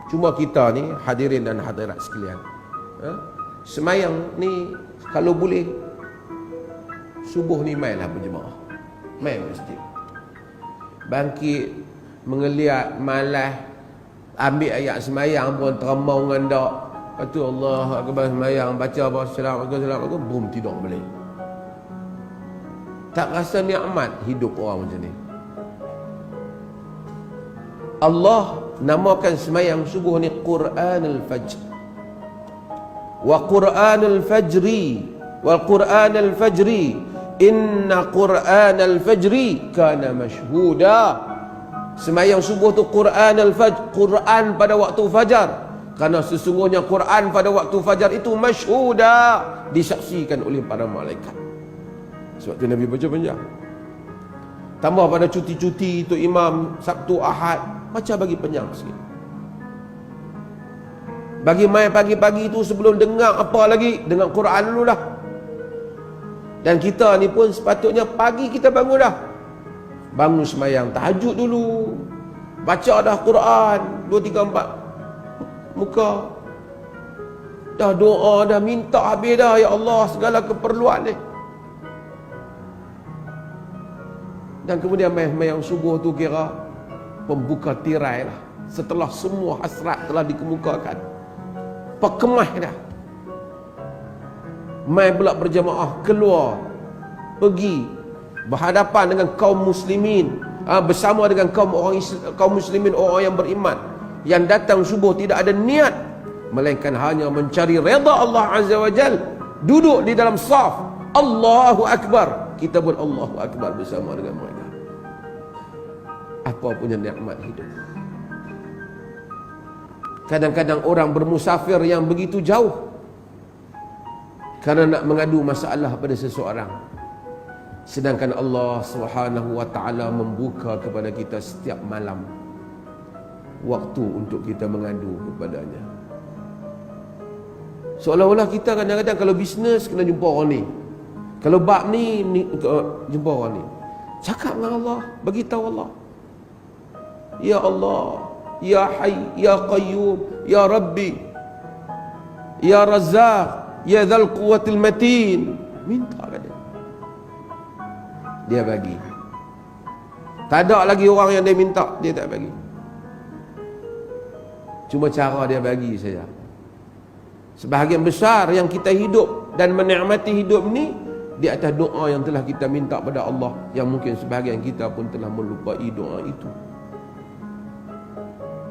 Cuma kita ni hadirin dan hadirat sekalian, semayang ni kalau boleh subuh ni mainlah berjemaah, main masjid, bangkit mengeliat malas, ambil ayat semayang pun teremau dengan dak. Lepas tu Allah akbar semayang, baca apa Assalamualaikum, boom, tidur balik. Tak rasa nikmat hidup orang macam ni. Allah namakan semayang subuh ni Quranul Fajr. Wa Quranul Fajri, wa Quranul Fajri, inna Quranul Fajri kana mashhuda. Semayang subuh tu Quranul Fajr, Quran pada waktu fajar. Kerana sesungguhnya Quran pada waktu fajar itu mashhuda, disaksikan oleh para malaikat. Sebab tu Nabi baca panjang. Tambah pada cuti-cuti tu imam Sabtu Ahad, baca bagi panjang sikit. Bagi mai pagi-pagi tu sebelum dengar apa lagi, dengar Quran dulu dah. Dan kita ni pun sepatutnya pagi kita bangun dah, bangun semayang tahajud dulu, baca dah Quran 2, 3, 4 muka, dah doa, dah minta habis dah, ya Allah segala keperluan ni. Dan kemudian semayang subuh tu kira pembuka tirai lah. Setelah semua hasrat telah dikemukakan, perkemah dah, mai pula berjamaah keluar pergi berhadapan dengan kaum muslimin, bersama dengan kaum muslimin, orang yang beriman, yang datang subuh tidak ada niat melainkan hanya mencari redha Allah Azza wa Jal. Duduk di dalam saf, Allahu Akbar, kita pun Allahu Akbar bersama dengan mereka. Apa punya nikmat hidup. Kadang-kadang orang bermusafir yang begitu jauh kerana nak mengadu masalah pada seseorang, sedangkan Allah Subhanahu wa ta'ala membuka kepada kita setiap malam waktu untuk kita mengadu kepadanya. Seolah-olah kita kadang-kadang kalau bisnes kena jumpa orang ni, kalau bab ni jumpa orang ni. Cakap dengan Allah, bagi tahu Allah, ya Allah, ya Hayy, ya Qayyum, ya Rabbi, ya Razzaq, ya Dzal Quwwatil Matin. Minta kat dia, dia bagi. Tak ada lagi orang yang dia minta, dia tak bagi. Cuma cara dia bagi saja. Sebahagian besar yang kita hidup dan menikmati hidup ni di atas doa yang telah kita minta pada Allah, yang mungkin sebahagian kita pun telah melupai doa itu,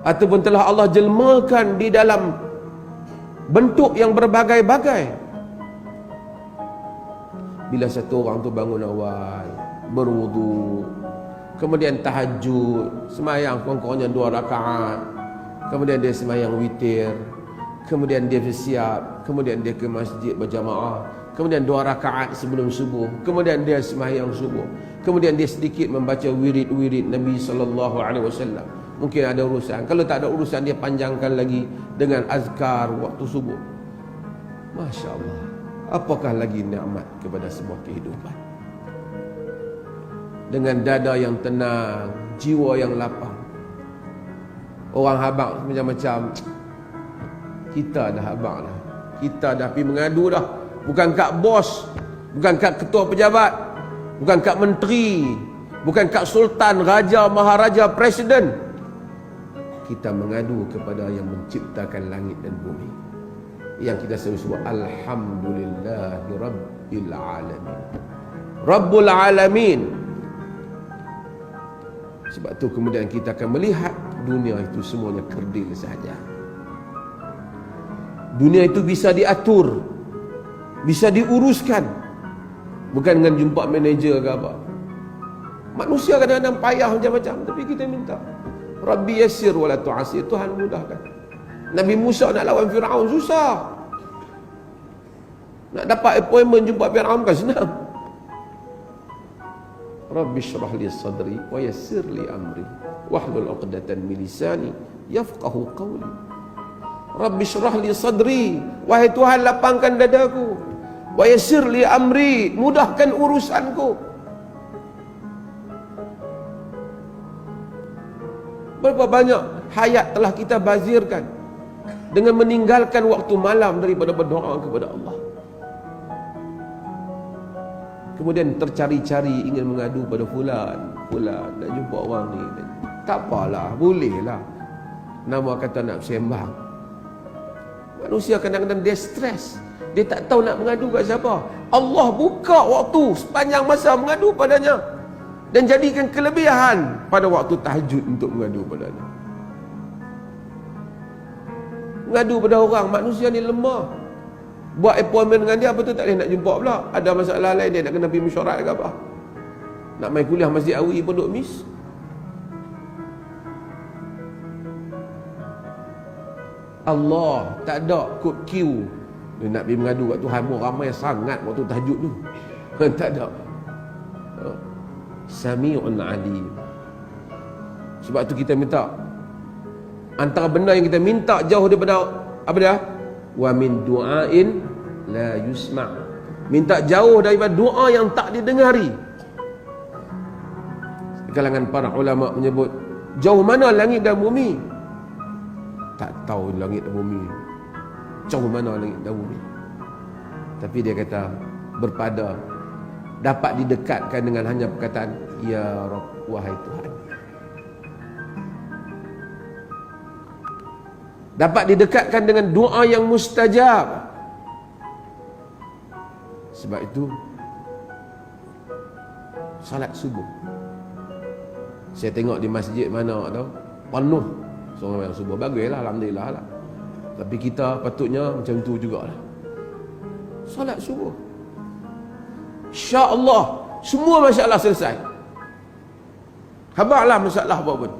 ataupun telah Allah jelmakan di dalam bentuk yang berbagai-bagai. Bila satu orang tu bangun awal, berwudu, kemudian tahajud, semayang kurang-kurangnya 2 rakaat, kemudian dia semayang witir, kemudian dia bersiap, kemudian dia ke masjid berjamaah, kemudian 2 rakaat sebelum subuh, kemudian dia semayang subuh, kemudian dia sedikit membaca wirid-wirid Nabi SAW. Mungkin ada urusan, kalau tak ada urusan dia panjangkan lagi dengan azkar waktu subuh. Masya Allah, apakah lagi nikmat kepada sebuah kehidupan. Dengan dada yang tenang, jiwa yang lapang. Orang habaq macam-macam, kita dah habaq dah, kita dah pergi mengadu dah. Bukan kat bos, bukan kat ketua pejabat, bukan kat menteri, bukan kat sultan, raja, maharaja, presiden. Kita mengadu kepada yang menciptakan langit dan bumi, yang kita selalu sebut Alhamdulillahi Rabbil Alamin, Rabbul Alamin. Sebab tu kemudian kita akan melihat dunia itu semuanya kerdil sahaja. Dunia itu bisa diatur, bisa diuruskan, bukan dengan jumpa manager ke apa. Manusia kadang-kadang payah macam-macam, tapi kita minta Rabbi yassir wa la tu'assir, Tuhan mudahkan. Nabi Musa nak lawan Firaun susah. Nak dapat appointment jumpa Firaun kan senang. Rabbi shrah li sadri wa yassir li amri wahlul 'uqdatan min lisani yafqahu qawli. Rabbi shrah li sadri, wahai Tuhan lapangkan dadaku, wa yassir li amri, mudahkan urusanku. Berapa banyak hayat telah kita bazirkan dengan meninggalkan waktu malam daripada berdoa kepada Allah. Kemudian tercari-cari ingin mengadu pada fulan nak jumpa orang ni. Tak apalah, bolehlah. Nama kata nak sembang. Manusia kadang-kadang dia stres. Dia tak tahu nak mengadu kat siapa. Allah buka waktu sepanjang masa mengadu padanya. Dan jadikan kelebihan pada waktu tahajud untuk mengadu padanya. Mengadu pada orang, manusia ni lemah. Buat appointment dengan dia, apa tu tak boleh nak jumpa pula. Ada masalah lain, dia nak kena pergi mesyuarat ke apa. Nak main kuliah Masjid Awi pun duk miss. Allah tak ada kod queue. Dia nak pergi mengadu kat Tuhan pun ramai sangat waktu tahajud tu. Tak ada. Sami'un alim. Sebab tu kita minta, antara benda yang kita minta jauh daripada apa dia? Wa min du'ain la yusma'. Minta jauh daripada doa yang tak didengari. Kalangan para ulama menyebut, jauh mana langit dan bumi? Tak tahu langit dan bumi. Jauh mana langit dan bumi? Tapi dia kata berpada, dapat didekatkan dengan hanya perkataan ya Rabb, wahai Tuhan. Dapat didekatkan dengan doa yang mustajab. Sebab itu salat subuh, saya tengok di masjid mana tu penuh seorang yang subuh. Baguslah, alhamdulillah lah. Tapi kita patutnya macam tu jugalah. Salat subuh, insya-Allah semua masalah selesai. Habaqlah masalah apa pun,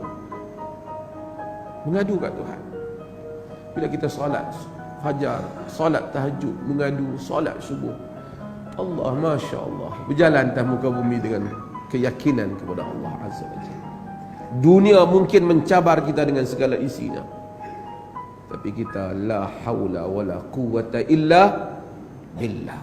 mengadu kat Tuhan. Bila kita salat fajar, salat tahajud, mengadu salat subuh, Allah, Masya Allah, berjalan atas muka bumi dengan keyakinan kepada Allah Azza wa Jalla. Dunia mungkin mencabar kita dengan segala isinya, tapi kita la haula wala quwwata illa billah.